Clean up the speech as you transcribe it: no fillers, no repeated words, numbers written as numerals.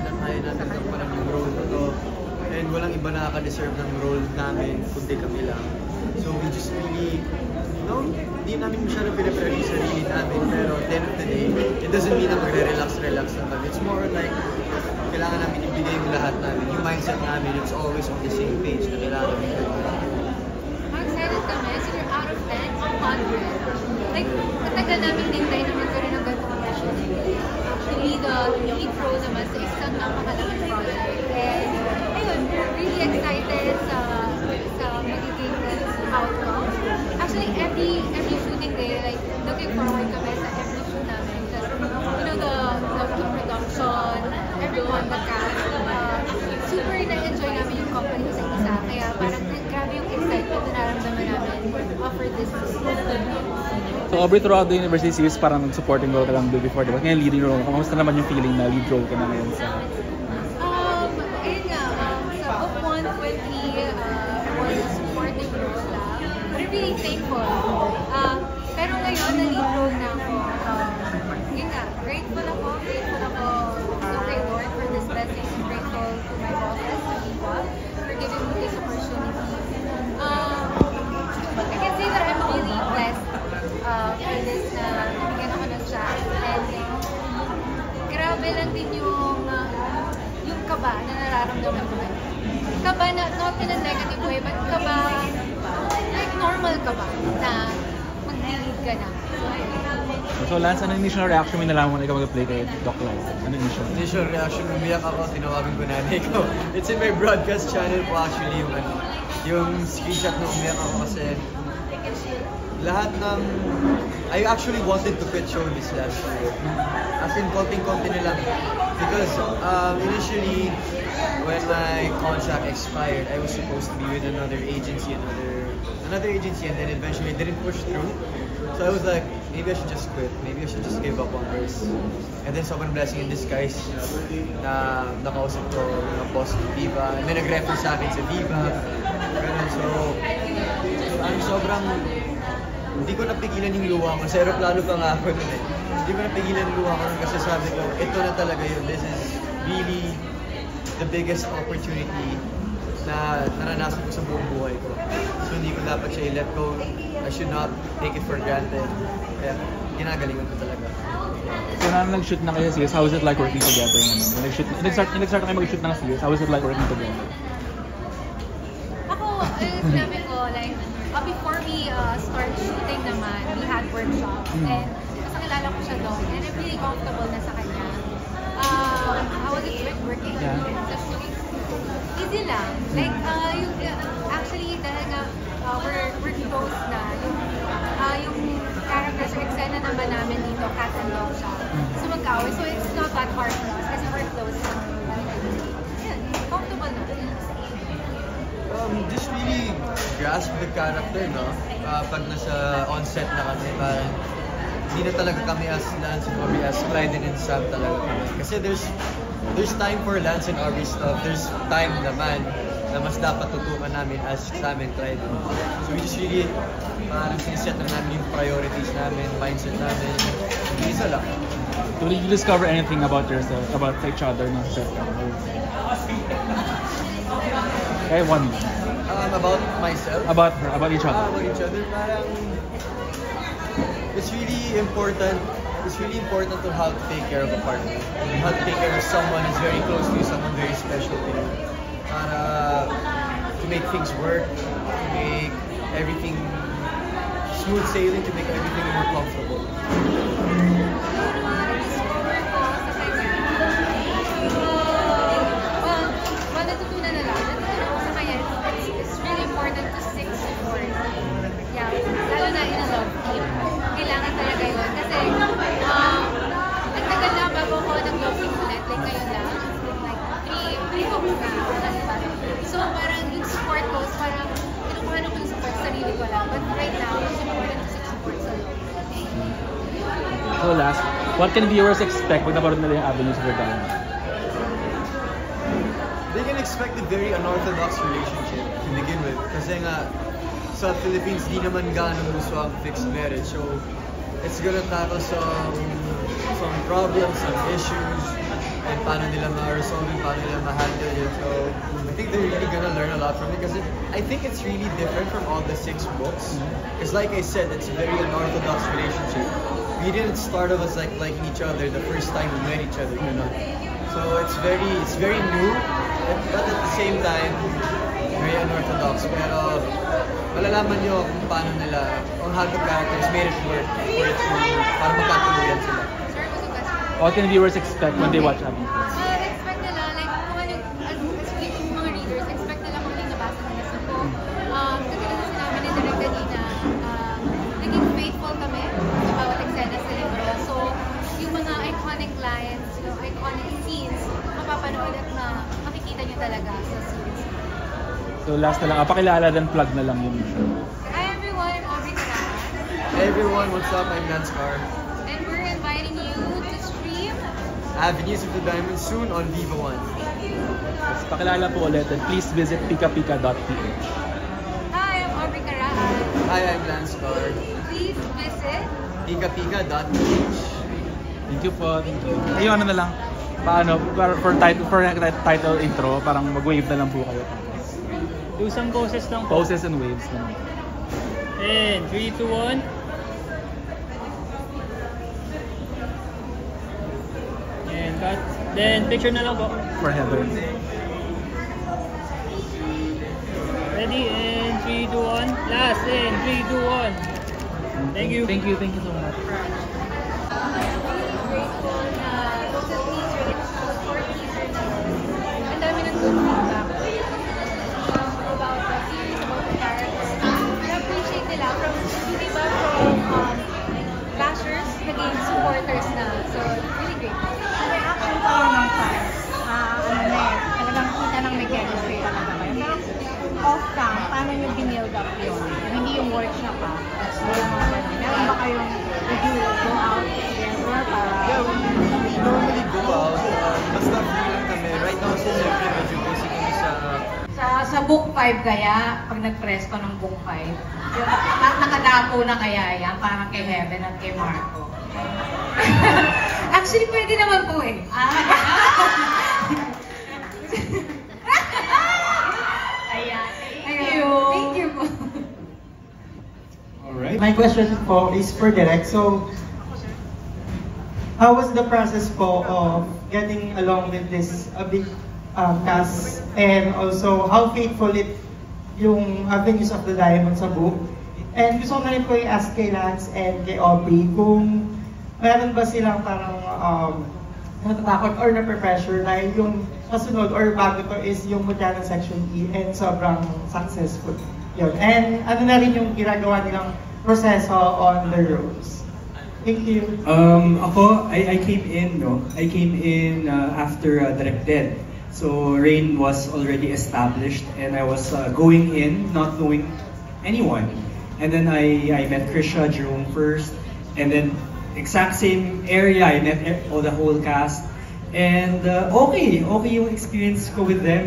na kaya natin kampanan yung role na to. And walang iba nakaka-deserve ng role namin, kundi kami lang. So we just really, hindi namin masyadong pinapreview sa sarili namin, pero at the end of the day, it doesn't mean na magre-relax naman. It's more like, kailangan namin ibigay yung lahat namin. Yung mindset namin, it's always on the same page na kailangan namin. How excited kami? So you're out of 10, 100. Like, matagal namin hintay na magkaroon ng ganitong opportunity. Actually, the lead role naman sa isang napakalaking project. And, ayun, we're really excited sa magiging outcome. Actually, every shooting day, like, looking forward kami sa every shoot namin. Because, the production, everyone, the cast, super na-enjoy namin yung company sa isa. Kaya parang grabe yung excitement na nararamdaman namin for this season. So, Aubrey, throughout the University series, parang supporting role ka lang before, diba? Ngayon, leading role. Kamusta naman yung feeling na lead role ka na ngayon sa... Ayun nga, sa Book 120, was supporting role lang. But I'm really thankful. Pero ngayon, na-lead role na ako. Yun nga, grateful ako to pray Lord for this blessing. I'm grateful to my bosses, to Viva, for giving me this opportunity. I can say that I'm really blessed for this na nabigyan ako ng chance. And grabe lang din yung kaba na nararamdaman ko. Kaba na, not in a negative way, but kaba, like normal kaba na mag-lead ka na. So Lance, ano initial reaction mo nalaman mo na ikaw mag-play kay Doc Liza? Ano Initial reaction, umiyak ako, tinawagan ko nanay ko. It's in my broadcast channel po actually yung screenshot na umiyak ako kasi lahat ng... I actually wanted to quit showbiz last year. As in, konting-konti na lang. Because initially, when my contract expired, I was supposed to be with another agency, and then eventually it didn't push through. So I was like, maybe I should just quit. Maybe I should just give up on this. And then sobrang blessing in disguise na nakausap ko ng boss ng Viva. May nag-refer sa akin sa Viva. Ganun. So, sobrang... Hindi ko napigilan yung luha ko. Sa aeroplano pa nga ako nun eh. Hindi ko napigilan yung luha ko kasi sabi ko, ito na talaga yun. This is really the biggest opportunity na naranasan ko sa buong buhay ko. So hindi ko dapat siya i-let go. I should not take it for granted. Kaya ginagalingan ko talaga. So na nag-shoot na kayo sa series, how was it like working together? Nag-start na kayo mag-shoot ng series, how was it like working together? Ako, sinabi ko, like, before we start shooting naman, we had workshops. And mas nakilala ko siya doon. And I'm really comfortable na sa kanya. How was it working? Yeah. Easy lang. Like, actually, dahil nga, we're close na. Yung characters or eksena naman namin dito, cat and dog siya. So magkaaway. So it's not that hard for us kasi we're close na. Yan, comfortable na. Just really grasp the character, no? Pag nasa on-set na kami, parang hindi na talaga kami as Lance and Aubrey, as Clyde and Sam talaga kami. Kasi there's time for Lance and Aubrey stuff. There's time naman na mas dapat tutukan namin as Sam and Clyde. So we just really parang siniset na namin yung priorities namin, mindset namin. Isa lang. So did you discover anything about yourself, about each other na set? Okay, one. About myself? About her, about each other. About each other, parang it's really important to how to take care of a partner. How to take care of someone who's very close to you, someone very special to you. Para to make things work, to make everything smooth sailing, to make everything more comfortable. Lalo na in a love team. Kailangan talaga yun. Kasi, nagtagal na bago ko nag-love team ulit. Like, ngayon lang. Like, 3 months na. So, parang yung support ko, parang, kinukuha ko yung support sa sarili ko lang. But right now, it's important to support sa love. So last, what can viewers expect pag naparod nila yung avenues for them? They can expect a very unorthodox relationship to begin with. Kasi nga, sa Philippines, di naman ganong gusto ang fixed marriage. So, it's gonna tackle some problems, some issues. and paano nila ma-resolve and paano nila ma-handle it. So I think they're really gonna learn a lot from it because I think it's really different from all the 6 books. Because like I said, it's a very unorthodox relationship. We didn't start off as like liking each other the first time we met each other. You know? So it's very new, but at the same time, very unorthodox. Pero malalaman nyo kung paano nila, kung how the characters made it work for it to, para magkatuluyan sila. Sir, what's the question? What can viewers expect when they watch Happy? Expect nila, like, kung ano, as yung mga readers, expect nila kung ano yung nabasa nila sa book. Katulad na sinabi ni Direk kanina, naging faithful kami sa bawat eksena sa libro. So, yung mga iconic lines, yung iconic scenes, mapapanood at makikita nyo talaga sa series. So last na lang, pakilala then plug na lang yun. Hi everyone, I'm Aubrey Carahan. Hey everyone, what's up? I'm Lance Carr. And we're inviting you to stream Avenues of the Diamond soon on Viva One. Yes, pakilala po ulit and please visit pikapika.ph. Hi, I'm Aubrey Carahan. Hi, I'm Lance Carr. Please visit Pikapika.ph. Thank you po. Thank you. Ayun, ano na lang. Paano, for title intro, parang mag-wave na lang po kayo. Do some poses lang po. Poses and waves. And 3, 2, 1. And cut. Then picture na lang po. For Heather. Ready? And 3, 2, 1. Last. And 3, 2, 1. Thank you. Thank you so much. grateful na those at least short teaser na ang dami ng good feedback about the series, about the characters. Na-appreciate nila from, hindi ba from bashers, naging supporters na. So, really great. Ang reaction ko ng fans, talagang kita ng may chemistry talaga kayo. Pero off-cam, paano nyo build up yun? Hindi yung workshop pa. Meron ba kayong go out together para... Yeah, we normally go out. Basta free lang kami. Right now, since siyempre medyo busy kami Sa book 5 kaya, pag nag-press pa ng book 5, nakadako na kaya yan, parang kay Heaven at kay Marco. Actually, pwede naman po eh. Ayan. Thank you. Thank you po. Alright. My question po is for Direk. So, how was the process po of getting along with this big cast, and also how faithful it yung Avenues of the Diamond sa book? And gusto ko na rin po i-ask kay Lance and kay Aubrey kung meron ba silang parang natatakot or na-pressure dahil yung kasunod or bago to is yung Mutya ng Section E and sobrang successful yun. And ano na rin yung ginagawa nilang proseso on the roads. Thank you. I came in after Direk Dead. So Rain was already established and I was going in not knowing anyone. And then I met Krisha, Jerome first, and then exact same area, I met the whole cast. And okay yung experience ko with them.